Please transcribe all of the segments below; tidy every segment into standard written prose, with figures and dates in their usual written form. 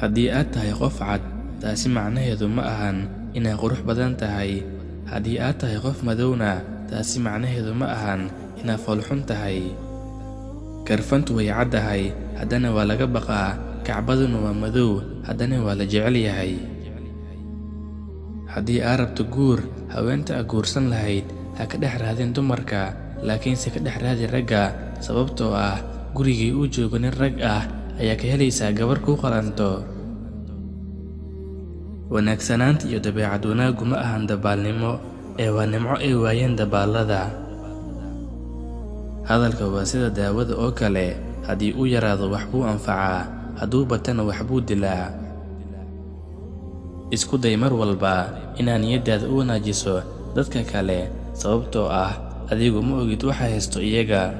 haddii aad tahay qof cad, taasi macnaheedu ma ahan inaad qurux badan tahay. haddii aad tahay qof madowna, taasi macnaheedu ma ahan inaad foolxun tahay. karfantu way caddahay, haddana waa laga baqaa. kacbaduna waa madow, haddana waa la jecel yahay. haddii aad rabto guur, haweenta aad guursan lahayd ha ka dhex raadin dumarka, laakiinse ka dhex raadi ragga, sababtoo ah gurigii uu joogo nin rag ah ayaa ka helaysaa gabar kuu qalanto. wanaagsanaanta iyo dabeecad wanaaggu ma ahan dabaalnimo, ee waa nimco ay waayeen dabaallada. hadalka waa sida daawada oo kale, haddii uu yaraado wax buu anfacaa, hadduu batana wax buu dilaa. isku day mar walba inaad niyaddaada u wanaajiso dadka kale, sababtoo ah adigu ma ogid waxa haysto iyaga.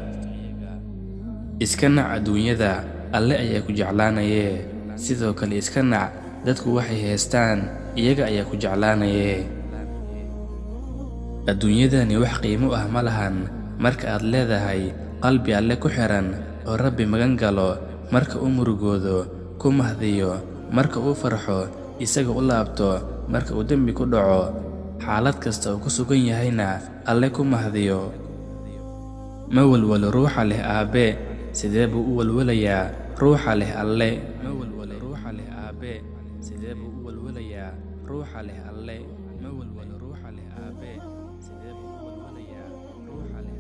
iska nac adduunyada, alle ayaa ku jeclaanayee. sidoo kale iska nac dadku waxay haystaan, iyaga ayaa ku jeclaanayee. adduunyadani wax qiimo ah ma lahan marka aad leedahay qalbi alle ku xiran oo Rabbi magan galo. marka uu murugoodo, ku mahdiyo. marka uu farxo, isaga u laabto. marka uu dembi ku dhaco, xaalad kasta oo ku sugan yahayna alle ku mahdiyo. ma walwalo ruuxa leh aabe, sidee buu u walwalayaa ruuxa leh alle. ma walwalo ruuxa leh aabe, sidee buu u walwalayaa ruuxa leh alle. ma walwalo ruuxa leh aabe, sidee buu u walwalayaa ruuxa leh